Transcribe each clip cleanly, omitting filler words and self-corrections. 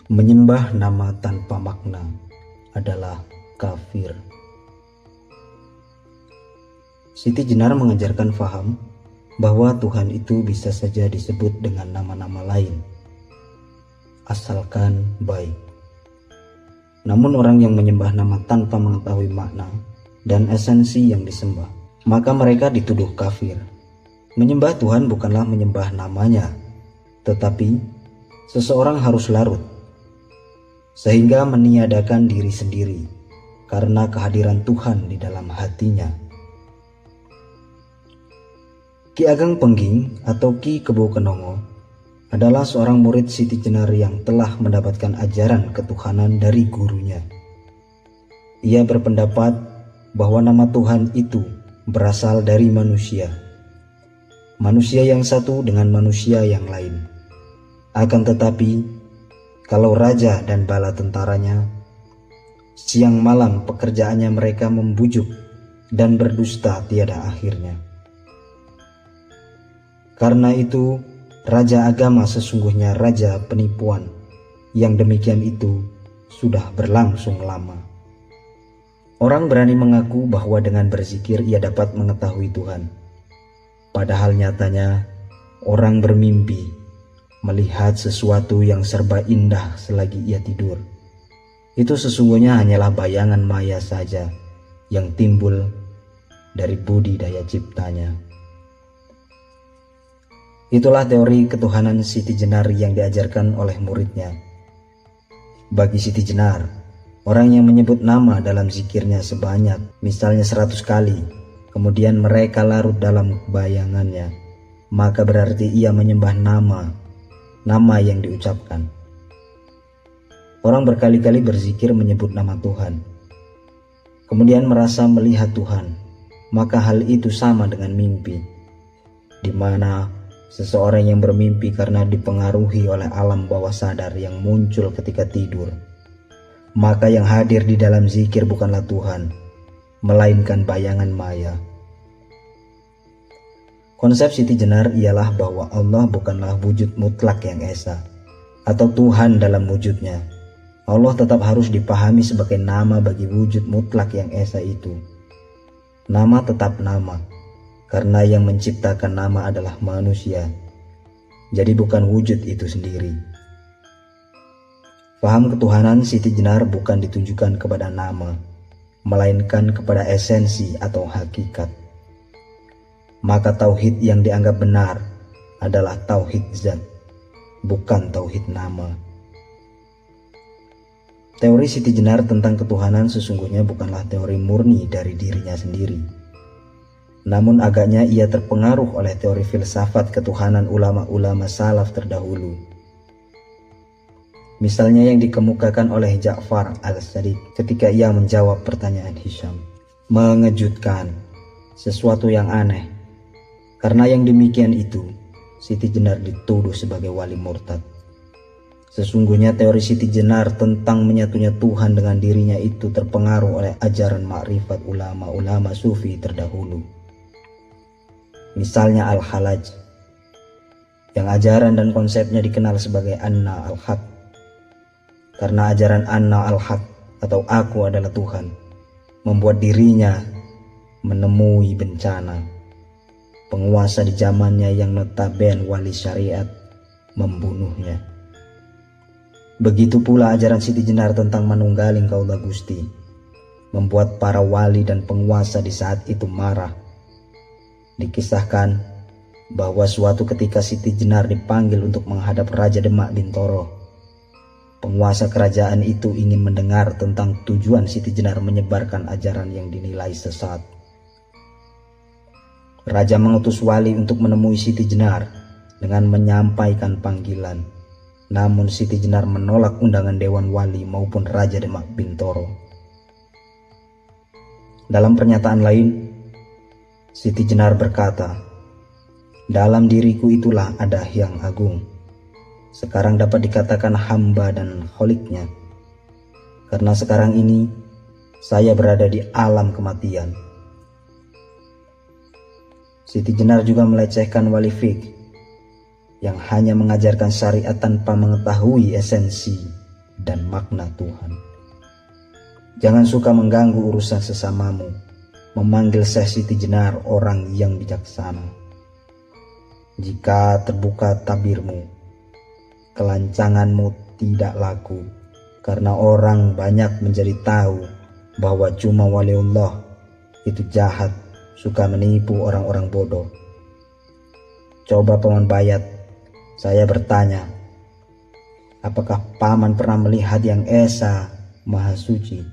Menyembah nama tanpa makna adalah kafir. Siti Jenar mengajarkan faham bahwa Tuhan itu bisa saja disebut dengan nama-nama lain, asalkan baik. Namun orang yang menyembah nama tanpa mengetahui makna dan esensi yang disembah, maka mereka dituduh kafir. Menyembah Tuhan bukanlah menyembah namanya, tetapi seseorang harus larut, sehingga meniadakan diri sendiri karena kehadiran Tuhan di dalam hatinya. Ki Ageng Pengging atau Ki Kebo Kenongo adalah seorang murid Siti Jenar yang telah mendapatkan ajaran ketuhanan dari gurunya. Ia berpendapat bahwa nama Tuhan itu berasal dari manusia yang satu dengan manusia yang lain. Akan tetapi, kalau raja dan bala tentaranya, siang malam pekerjaannya mereka membujuk dan berdusta tiada akhirnya. Karena itu, raja agama sesungguhnya raja penipuan, yang demikian itu sudah berlangsung lama. Orang berani mengaku bahwa dengan berzikir ia dapat mengetahui Tuhan. Padahal nyatanya orang bermimpi melihat sesuatu yang serba indah selagi ia tidur. Itu sesungguhnya hanyalah bayangan maya saja yang timbul dari budi daya ciptanya. Itulah teori ketuhanan Siti Jenar yang diajarkan oleh muridnya. Bagi Siti Jenar, orang yang menyebut nama dalam zikirnya sebanyak misalnya 100 kali, kemudian mereka larut dalam bayangannya, maka berarti ia menyembah nama yang diucapkan. Orang berkali-kali berzikir menyebut nama Tuhan, kemudian merasa melihat Tuhan, maka hal itu sama dengan mimpi, di mana seseorang yang bermimpi karena dipengaruhi oleh alam bawah sadar yang muncul ketika tidur, maka yang hadir di dalam zikir bukanlah Tuhan, melainkan bayangan maya. Konsep Siti Jenar ialah bahwa Allah bukanlah wujud mutlak yang esa, atau Tuhan dalam wujudnya. Allah tetap harus dipahami sebagai nama bagi wujud mutlak yang esa itu. Nama tetap nama, karena yang menciptakan nama adalah manusia, jadi bukan wujud itu sendiri. Faham ketuhanan Siti Jenar bukan ditunjukkan kepada nama, melainkan kepada esensi atau hakikat. Maka tauhid yang dianggap benar adalah tauhid zat, bukan tauhid nama. Teori Siti Jenar tentang ketuhanan sesungguhnya bukanlah teori murni dari dirinya sendiri. Namun agaknya ia terpengaruh oleh teori filsafat ketuhanan ulama-ulama salaf terdahulu. Misalnya yang dikemukakan oleh Ja'far al-Sadiq ketika ia menjawab pertanyaan Hisham. Mengejutkan, sesuatu yang aneh. Karena yang demikian itu, Siti Jenar dituduh sebagai wali murtad. Sesungguhnya teori Siti Jenar tentang menyatunya Tuhan dengan dirinya itu terpengaruh oleh ajaran makrifat ulama-ulama sufi terdahulu. Misalnya Al-Halaj, yang ajaran dan konsepnya dikenal sebagai Anna al-Haq. Karena ajaran Anna al-Haq atau aku adalah Tuhan, membuat dirinya menemui bencana. Penguasa di zamannya yang notaben wali syariat membunuhnya. Begitu pula ajaran Siti Jenar tentang manunggaling Kaula Gusti, membuat para wali dan penguasa di saat itu marah. Dikisahkan bahwa suatu ketika Siti Jenar dipanggil untuk menghadap Raja Demak Bintoro. Penguasa kerajaan itu ingin mendengar tentang tujuan Siti Jenar menyebarkan ajaran yang dinilai sesat. Raja mengutus wali untuk menemui Siti Jenar dengan menyampaikan panggilan. Namun Siti Jenar menolak undangan Dewan Wali maupun Raja Demak Bintoro. Dalam pernyataan lain, Siti Jenar berkata, "Dalam diriku itulah ada Hyang Agung. Sekarang dapat dikatakan hamba dan kholiknya. Karena sekarang ini saya berada di alam kematian." Siti Jenar juga melecehkan wali fiqh yang hanya mengajarkan syariat tanpa mengetahui esensi dan makna Tuhan. Jangan suka mengganggu urusan sesamamu, memanggil Syekh Siti Jenar orang yang bijaksana. Jika terbuka tabirmu, kelancanganmu tidak laku, karena orang banyak menjadi tahu bahwa cuma waliullah itu jahat, suka menipu orang-orang bodoh. Coba Paman Bayat, saya bertanya, apakah Paman pernah melihat yang Esa Maha Suci?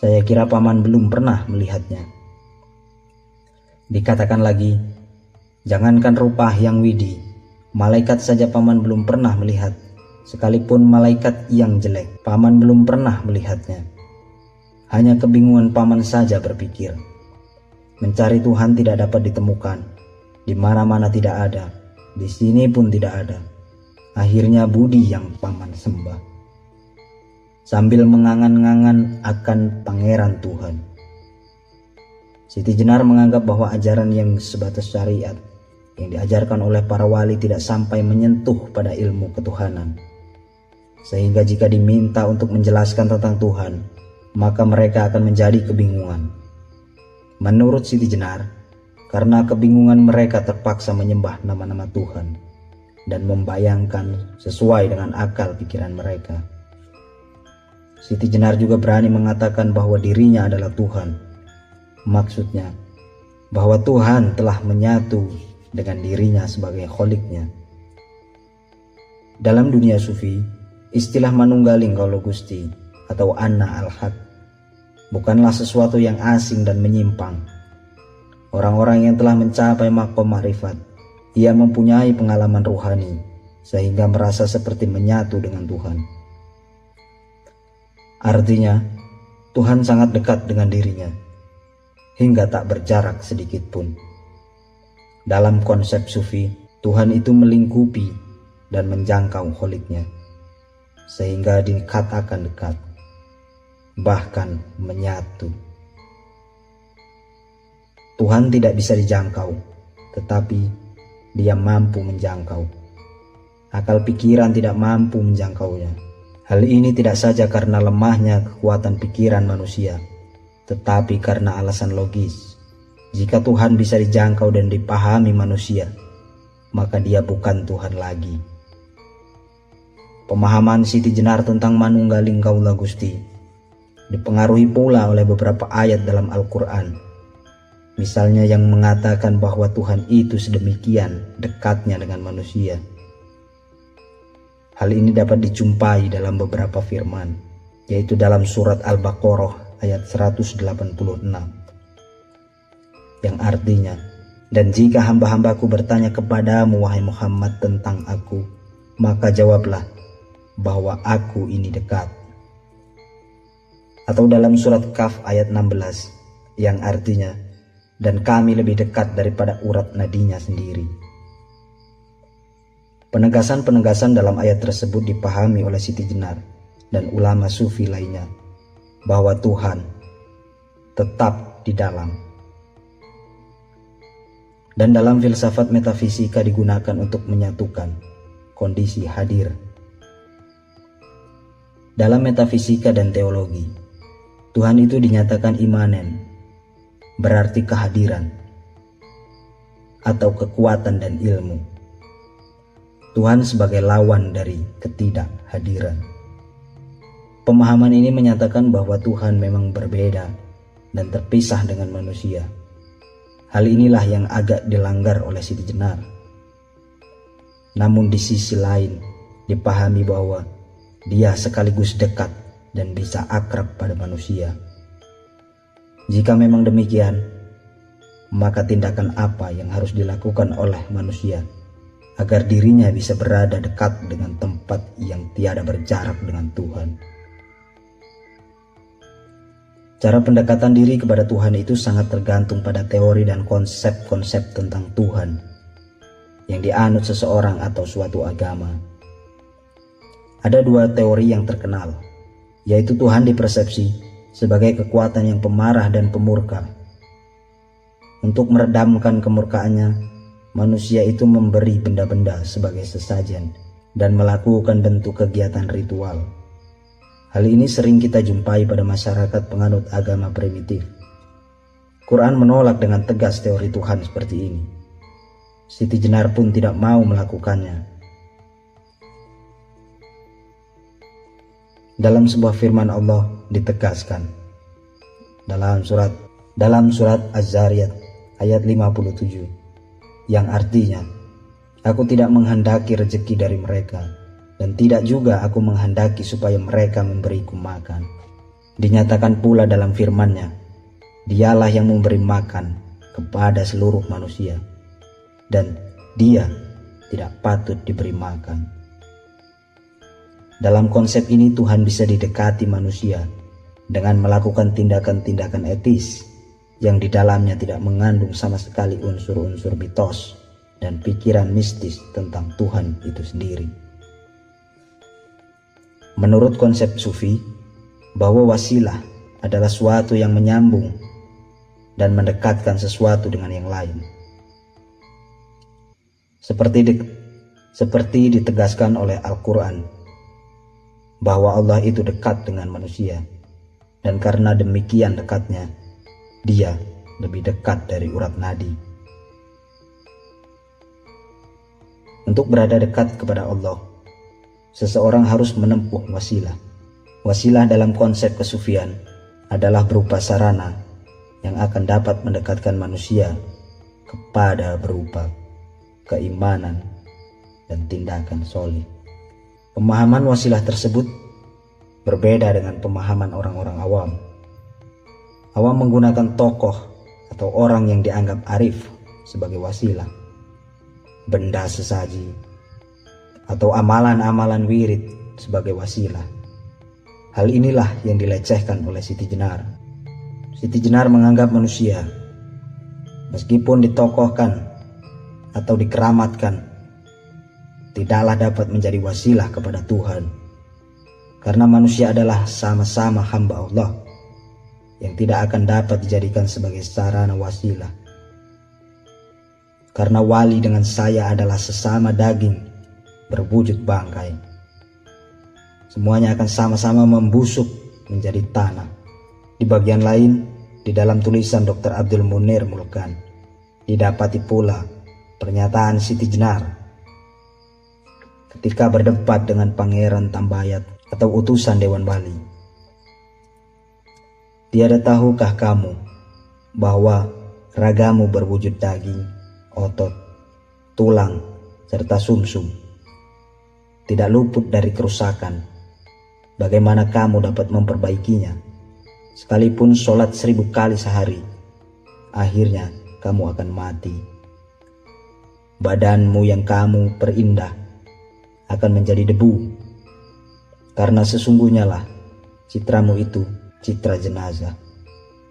Saya kira Paman belum pernah melihatnya. Dikatakan lagi, jangankan rupa yang widi, malaikat saja Paman belum pernah melihat. Sekalipun malaikat yang jelek, Paman belum pernah melihatnya. Hanya kebingungan Paman saja berpikir. Mencari Tuhan tidak dapat ditemukan. Di mana-mana tidak ada. Di sini pun tidak ada. Akhirnya budi yang Paman sembah. Sambil mengangan-angan akan Pangeran Tuhan. Siti Jenar menganggap bahwa ajaran yang sebatas syariat yang diajarkan oleh para wali tidak sampai menyentuh pada ilmu ketuhanan. Sehingga jika diminta untuk menjelaskan tentang Tuhan, maka mereka akan menjadi kebingungan. Menurut Siti Jenar, karena kebingungan mereka terpaksa menyembah nama-nama Tuhan dan membayangkan sesuai dengan akal pikiran mereka. Siti Jenar juga berani mengatakan bahwa dirinya adalah Tuhan. Maksudnya, bahwa Tuhan telah menyatu dengan dirinya sebagai kholiknya. Dalam dunia sufi, istilah manunggaling kaulo Gusti atau Anna al-Haq bukanlah sesuatu yang asing dan menyimpang. Orang-orang yang telah mencapai maqam ma'rifat, ia mempunyai pengalaman ruhani sehingga merasa seperti menyatu dengan Tuhan. Artinya, Tuhan sangat dekat dengan dirinya hingga tak berjarak sedikit pun. Dalam konsep sufi, Tuhan itu melingkupi dan menjangkau kholiknya, sehingga dikatakan dekat, bahkan menyatu. Tuhan tidak bisa dijangkau, tetapi Dia mampu menjangkau. Akal pikiran tidak mampu menjangkaunya. Hal ini tidak saja karena lemahnya kekuatan pikiran manusia, tetapi karena alasan logis. Jika Tuhan bisa dijangkau dan dipahami manusia, maka Dia bukan Tuhan lagi. Pemahaman Siti Jenar tentang manunggaling kaula Gusti dipengaruhi pula oleh beberapa ayat dalam Al-Quran. Misalnya yang mengatakan bahwa Tuhan itu sedemikian dekatnya dengan manusia. Hal ini dapat dijumpai dalam beberapa firman, yaitu dalam surat Al-Baqarah ayat 186. Yang artinya, dan jika hamba-hambaku bertanya kepadamu wahai Muhammad tentang aku, maka jawablah bahwa aku ini dekat. Atau dalam surat Kaf ayat 16 yang artinya, dan kami lebih dekat daripada urat nadinya sendiri. Penegasan-penegasan dalam ayat tersebut dipahami oleh Siti Jenar dan ulama sufi lainnya bahwa Tuhan tetap di dalam. Dan dalam filsafat metafisika digunakan untuk menyatukan kondisi hadir. Dalam metafisika dan teologi, Tuhan itu dinyatakan imanen, berarti kehadiran atau kekuatan dan ilmu. Tuhan sebagai lawan dari ketidakhadiran. Pemahaman ini menyatakan bahwa Tuhan memang berbeda dan terpisah dengan manusia. Hal inilah yang agak dilanggar oleh Siti Jenar. Namun di sisi lain dipahami bahwa Dia sekaligus dekat dan bisa akrab pada manusia. Jika memang demikian, maka tindakan apa yang harus dilakukan oleh manusia agar dirinya bisa berada dekat dengan tempat yang tiada berjarak dengan Tuhan? Cara pendekatan diri kepada Tuhan itu sangat tergantung pada teori dan konsep-konsep tentang Tuhan yang dianut seseorang atau suatu agama. Ada dua teori yang terkenal, yaitu Tuhan dipersepsi sebagai kekuatan yang pemarah dan pemurka. Untuk meredamkan kemurkaannya, manusia itu memberi benda-benda sebagai sesajen dan melakukan bentuk kegiatan ritual. Hal ini sering kita jumpai pada masyarakat penganut agama primitif. Quran menolak dengan tegas teori Tuhan seperti ini. Siti Jenar pun tidak mau melakukannya. Dalam sebuah firman Allah ditegaskan dalam surat Az-Zariyat ayat 57 yang artinya, aku tidak menghendaki rezeki dari mereka dan tidak juga aku menghendaki supaya mereka memberiku makan. Dinyatakan pula dalam firman-Nya, Dialah yang memberi makan kepada seluruh manusia dan Dia tidak patut diberi makan. Dalam konsep ini Tuhan bisa didekati manusia dengan melakukan tindakan-tindakan etis yang di dalamnya tidak mengandung sama sekali unsur-unsur mitos dan pikiran mistis tentang Tuhan itu sendiri. Menurut konsep Sufi, bahwa wasilah adalah suatu yang menyambung dan mendekatkan sesuatu dengan yang lain. Seperti ditegaskan oleh Al-Quran, bahwa Allah itu dekat dengan manusia, dan karena demikian dekatnya, Dia lebih dekat dari urat nadi. Untuk berada dekat kepada Allah, seseorang harus menempuh wasilah. Wasilah dalam konsep kesufian adalah berupa sarana yang akan dapat mendekatkan manusia kepada berupa keimanan dan tindakan soleh. Pemahaman wasilah tersebut berbeda dengan pemahaman orang-orang awam. Awam menggunakan tokoh atau orang yang dianggap arif sebagai wasilah, benda sesaji, atau amalan-amalan wirid sebagai wasilah. Hal inilah yang dilecehkan oleh Siti Jenar. Siti Jenar menganggap manusia, meskipun ditokohkan atau dikeramatkan, tidaklah dapat menjadi wasilah kepada Tuhan, karena manusia adalah sama-sama hamba Allah yang tidak akan dapat dijadikan sebagai sarana wasilah. Karena wali dengan saya adalah sesama daging berwujud bangkai. Semuanya akan sama-sama membusuk menjadi tanah. Di bagian lain, di dalam tulisan Dr. Abdul Munir Mulkan, didapati pula pernyataan Siti Jenar ketika berdebat dengan Pangeran Tambayat atau utusan Dewan Bali. Tiada tahukah kamu bahwa ragamu berwujud daging, otot, tulang, serta sumsum, tidak luput dari kerusakan. Bagaimana kamu dapat memperbaikinya? Sekalipun sholat 1000 kali sehari, akhirnya kamu akan mati. Badanmu yang kamu perindah akan menjadi debu, karena sesungguhnya lah citramu itu citra jenazah.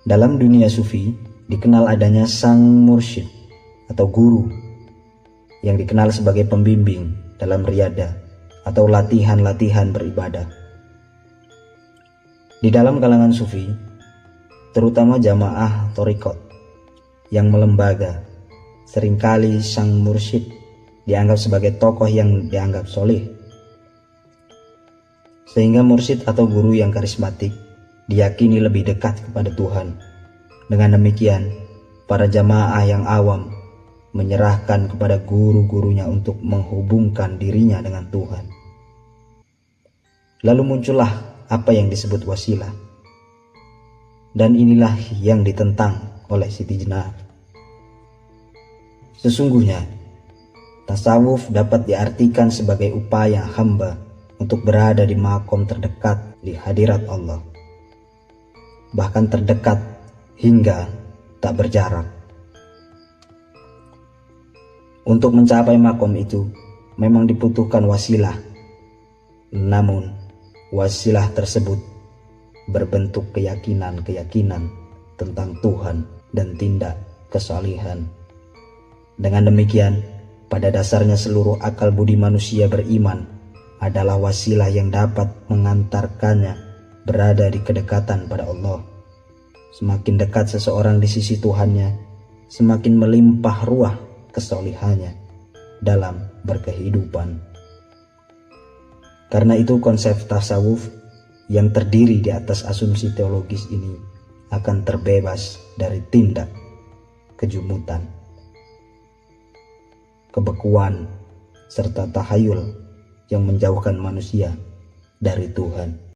Dalam dunia sufi dikenal adanya sang mursyid atau guru yang dikenal sebagai pembimbing dalam riyadah atau latihan-latihan beribadah. Di dalam kalangan sufi, terutama jamaah thariqat yang melembaga, seringkali sang mursyid dianggap sebagai tokoh yang dianggap soleh, sehingga mursyid atau guru yang karismatik diyakini lebih dekat kepada Tuhan. Dengan demikian, para jamaah yang awam menyerahkan kepada guru-gurunya untuk menghubungkan dirinya dengan Tuhan. Lalu muncullah apa yang disebut wasilah, dan inilah yang ditentang oleh Siti Jenar. Sesungguhnya tasawuf dapat diartikan sebagai upaya hamba untuk berada di makom terdekat di hadirat Allah, bahkan terdekat hingga tak berjarak. Untuk mencapai makom itu memang dibutuhkan wasilah, namun wasilah tersebut berbentuk keyakinan-keyakinan tentang Tuhan dan tindak kesalihan. Dengan demikian, pada dasarnya seluruh akal budi manusia beriman adalah wasilah yang dapat mengantarkannya berada di kedekatan pada Allah. Semakin dekat seseorang di sisi Tuhannya, semakin melimpah ruah kesalihannya dalam berkehidupan. Karena itu konsep tasawuf yang terdiri di atas asumsi teologis ini akan terbebas dari tindak kejumutan, kebekuan, serta tahayul yang menjauhkan manusia dari Tuhan.